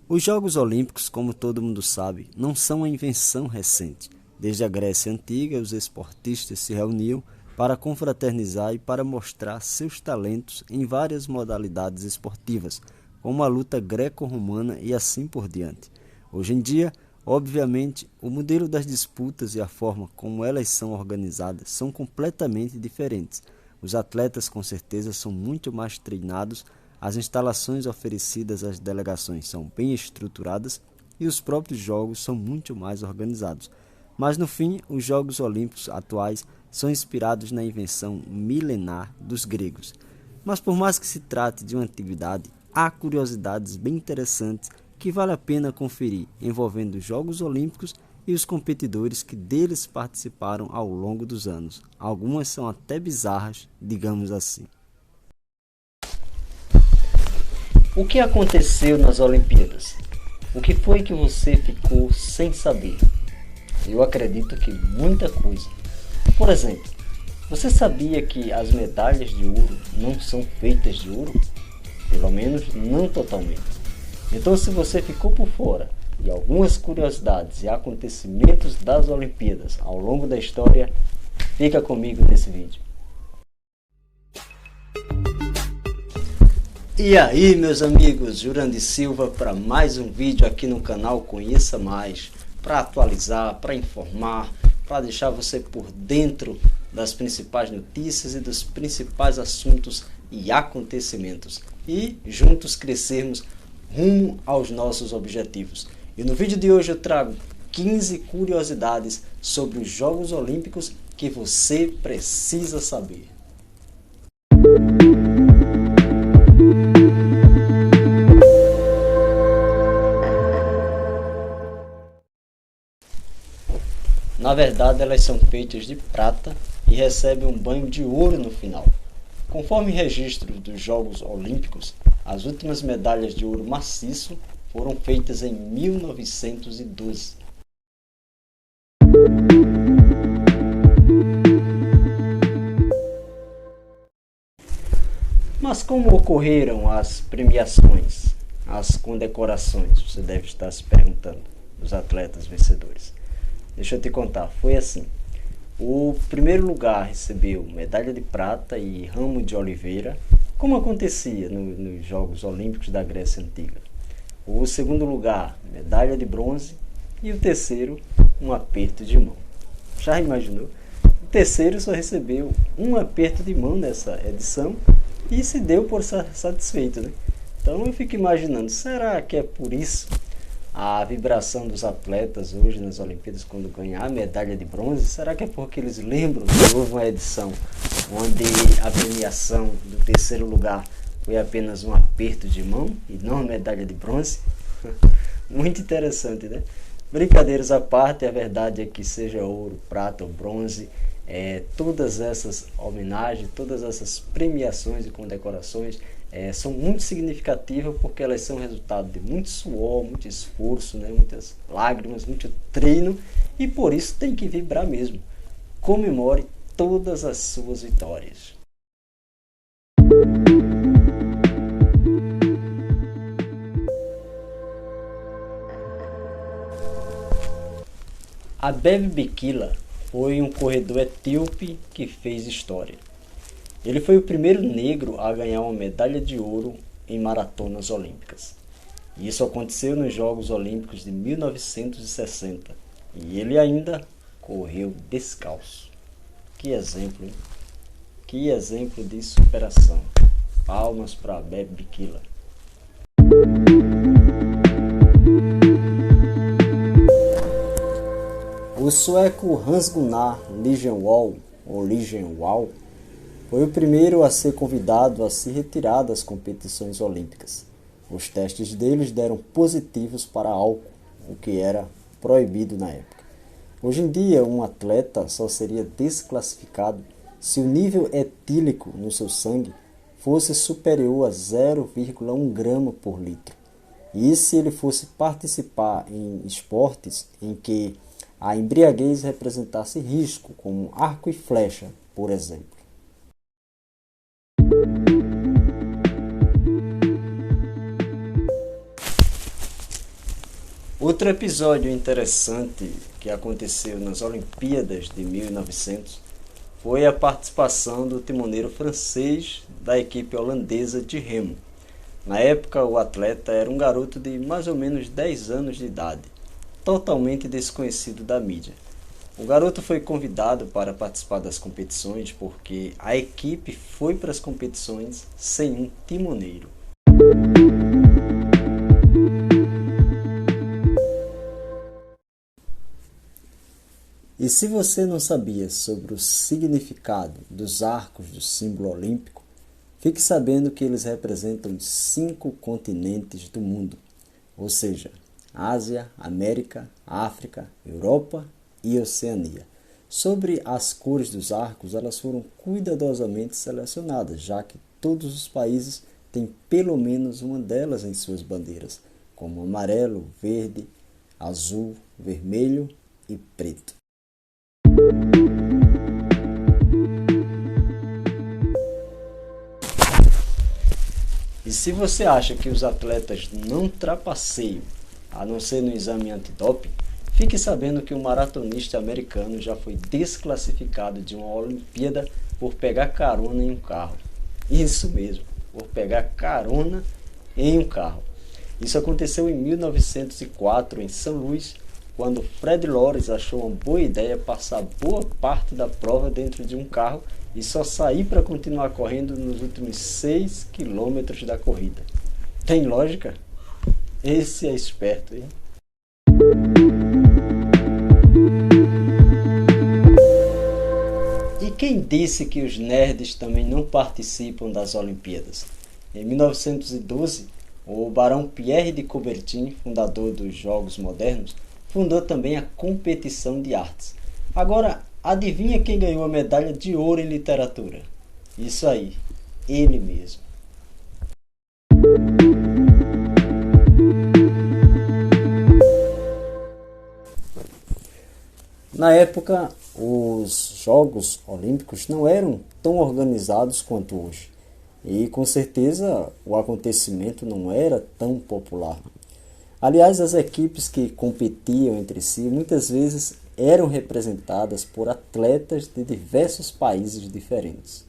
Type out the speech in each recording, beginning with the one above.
Os Jogos Olímpicos, como todo mundo sabe, não são uma invenção recente. Desde a Grécia Antiga, os esportistas se reuniam para confraternizar e para mostrar seus talentos em várias modalidades esportivas, como a luta greco-romana e assim por diante. Hoje em dia, obviamente, o modelo das disputas e a forma como elas são organizadas são completamente diferentes. Os atletas com certeza são muito mais treinados, as instalações oferecidas às delegações são bem estruturadas e os próprios jogos são muito mais organizados. Mas no fim, os Jogos Olímpicos atuais são inspirados na invenção milenar dos gregos. Mas por mais que se trate de uma antiguidade, há curiosidades bem interessantes que vale a pena conferir, envolvendo os Jogos Olímpicos e os competidores que deles participaram ao longo dos anos. Algumas são até bizarras, digamos assim. O que aconteceu nas Olimpíadas? O que foi que você ficou sem saber? Eu acredito que muita coisa. Por exemplo, você sabia que as medalhas de ouro não são feitas de ouro? Pelo menos não totalmente. Então, se você ficou por fora de algumas curiosidades e acontecimentos das Olimpíadas ao longo da história, fica comigo nesse vídeo. E aí, meus amigos, Jurandir Silva para mais um vídeo aqui no canal Conheça Mais, para atualizar, para informar, para deixar você por dentro das principais notícias e dos principais assuntos e acontecimentos e juntos crescermos rumo aos nossos objetivos. E no vídeo de hoje eu trago 15 curiosidades sobre os Jogos Olímpicos que você precisa saber. Na verdade, elas são feitas de prata e recebem um banho de ouro no final. Conforme registros dos Jogos Olímpicos, as últimas medalhas de ouro maciço foram feitas em 1912. Mas como ocorreram as premiações, as condecorações, você deve estar se perguntando, dos atletas vencedores. Deixa eu te contar, foi assim. O primeiro lugar recebeu medalha de prata e ramo de oliveira, como acontecia nos Jogos Olímpicos da Grécia Antiga. O segundo lugar, medalha de bronze, e o terceiro, um aperto de mão. Já imaginou? O terceiro só recebeu um aperto de mão nessa edição e se deu por satisfeito, né? Então eu fico imaginando, será que é por isso a vibração dos atletas hoje nas Olimpíadas quando ganhar a medalha de bronze? Será que é porque eles lembram que houve uma edição onde a premiação do terceiro lugar foi apenas um aperto de mão e não a medalha de bronze? Muito interessante, né? Brincadeiras à parte, a verdade é que seja ouro, prata ou bronze, todas essas homenagens, todas essas premiações e condecorações são muito significativas porque elas são resultado de muito suor, muito esforço, né? Muitas lágrimas, muito treino e por isso tem que vibrar mesmo. Comemore todas as suas vitórias. Abebe Bikila foi um corredor etíope que fez história. Ele foi o primeiro negro a ganhar uma medalha de ouro em maratonas olímpicas. Isso aconteceu nos Jogos Olímpicos de 1960 e ele ainda correu descalço. Que exemplo, hein? Que exemplo de superação. Palmas para Abebe Bikila. O sueco Hans-Gunnar Ligenwall, ou Ligenwall, foi o primeiro a ser convidado a se retirar das competições olímpicas. Os testes deles deram positivos para álcool, o que era proibido na época. Hoje em dia, um atleta só seria desclassificado se o nível etílico no seu sangue fosse superior a 0,1 grama por litro. E se ele fosse participar em esportes em que a embriaguez representasse risco, como arco e flecha, por exemplo. Outro episódio interessante que aconteceu nas Olimpíadas de 1900 foi a participação do timoneiro francês da equipe holandesa de remo. Na época, o atleta era um garoto de mais ou menos 10 anos de idade, totalmente desconhecido da mídia. O garoto foi convidado para participar das competições porque a equipe foi para as competições sem um timoneiro. E se você não sabia sobre o significado dos arcos do símbolo olímpico, fique sabendo que eles representam 5 continentes do mundo, ou seja, Ásia, América, África, Europa e Oceania. Sobre as cores dos arcos, elas foram cuidadosamente selecionadas, já que todos os países têm pelo menos uma delas em suas bandeiras, como amarelo, verde, azul, vermelho e preto. E se você acha que os atletas não trapaceiam, a não ser no exame antidoping, fique sabendo que o maratonista americano já foi desclassificado de uma Olimpíada por pegar carona em um carro. Isso mesmo, por pegar carona em um carro. Isso aconteceu em 1904 em São Luís, quando Fred Loris achou uma boa ideia passar boa parte da prova dentro de um carro e só sair para continuar correndo nos últimos 6 quilômetros da corrida. Tem lógica? Esse é esperto, hein? E quem disse que os nerds também não participam das Olimpíadas? Em 1912, o barão Pierre de Coubertin, fundador dos Jogos Modernos, fundou também a competição de artes. Agora, adivinha quem ganhou a medalha de ouro em literatura? Isso aí, ele mesmo. Na época, os Jogos Olímpicos não eram tão organizados quanto hoje. E com certeza o acontecimento não era tão popular. Aliás, as equipes que competiam entre si muitas vezes eram representadas por atletas de diversos países diferentes.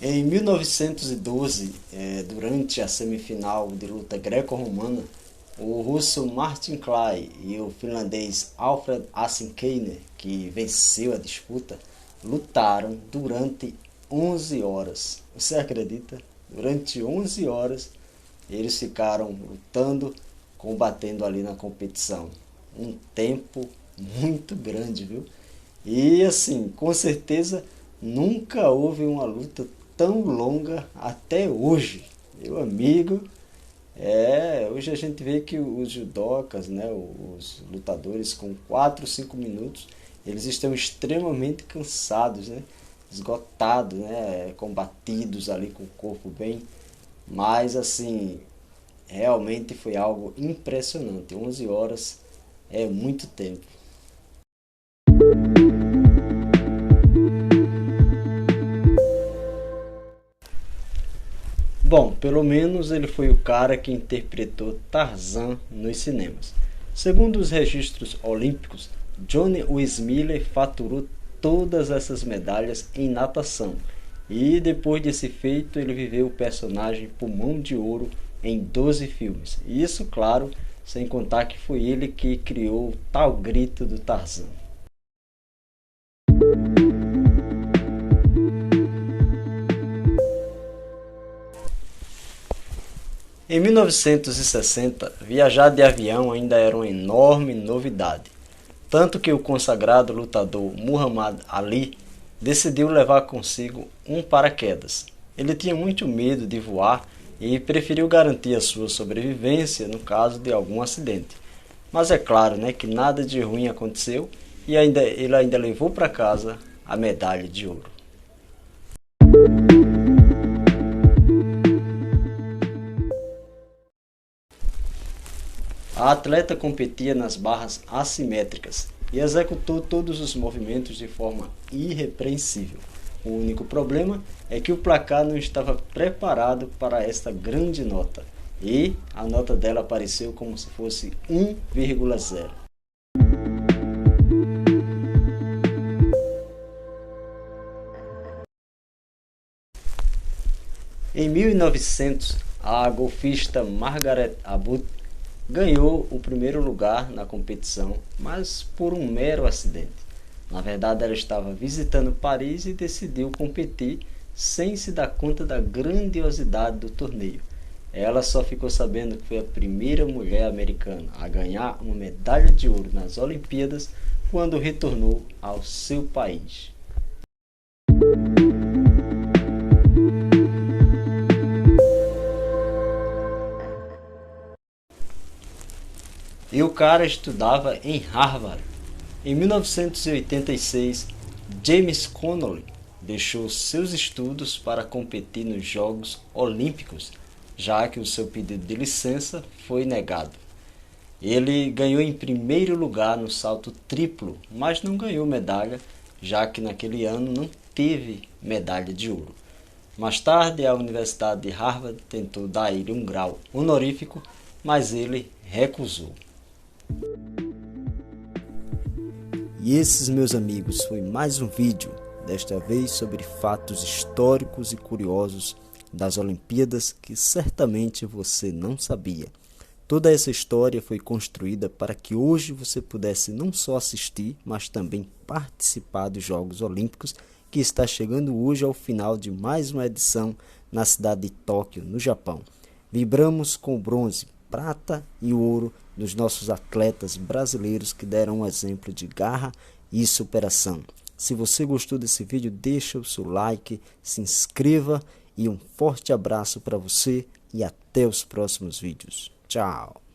Em 1912, durante a semifinal de luta greco-romana, o russo Martin Klay e o finlandês Alfred Asenkeiner, que venceu a disputa, lutaram durante 11 horas. Você acredita? Durante 11 horas eles ficaram lutando, combatendo ali na competição. Um tempo muito grande, viu? E assim, com certeza nunca houve uma luta tão longa até hoje. Meu amigo, hoje a gente vê que os judocas, né, os lutadores com 4, 5 minutos, eles estão extremamente cansados, né? Esgotados, né, combatidos ali com o corpo bem, mas assim, realmente foi algo impressionante. 11 horas é muito tempo. Bom, pelo menos ele foi o cara que interpretou Tarzan nos cinemas. Segundo os registros olímpicos, Johnny Weissmuller faturou todas essas medalhas em natação. E depois desse feito, ele viveu o personagem Pulmão de Ouro em 12 filmes. Isso, claro, sem contar que foi ele que criou o tal grito do Tarzan. Em 1960, viajar de avião ainda era uma enorme novidade. Tanto que o consagrado lutador Muhammad Ali decidiu levar consigo um paraquedas. Ele tinha muito medo de voar e preferiu garantir a sua sobrevivência no caso de algum acidente. Mas é claro, né, que nada de ruim aconteceu e ele ainda levou para casa a medalha de ouro. A atleta competia nas barras assimétricas e executou todos os movimentos de forma irrepreensível. O único problema é que o placar não estava preparado para esta grande nota, e a nota dela apareceu como se fosse 1,0. Em 1900, a golfista Margaret Atwood ganhou o primeiro lugar na competição, mas por um mero acidente. Na verdade, ela estava visitando Paris e decidiu competir sem se dar conta da grandiosidade do torneio. Ela só ficou sabendo que foi a primeira mulher americana a ganhar uma medalha de ouro nas Olimpíadas quando retornou ao seu país. E o cara estudava em Harvard. Em 1986, James Connolly deixou seus estudos para competir nos Jogos Olímpicos, já que o seu pedido de licença foi negado. Ele ganhou em primeiro lugar no salto triplo, mas não ganhou medalha, já que naquele ano não teve medalha de ouro. Mais tarde, a Universidade de Harvard tentou dar a ele um grau honorífico, mas ele recusou. E esses, meus amigos, foi mais um vídeo, desta vez sobre fatos históricos e curiosos das Olimpíadas que certamente você não sabia. Toda essa história foi construída para que hoje você pudesse não só assistir, mas também participar dos Jogos Olímpicos, que está chegando hoje ao final de mais uma edição na cidade de Tóquio, no Japão. Vibramos com o bronze, prata e ouro dos nossos atletas brasileiros que deram um exemplo de garra e superação. Se você gostou desse vídeo, deixa o seu like, se inscreva e um forte abraço para você e até os próximos vídeos. Tchau!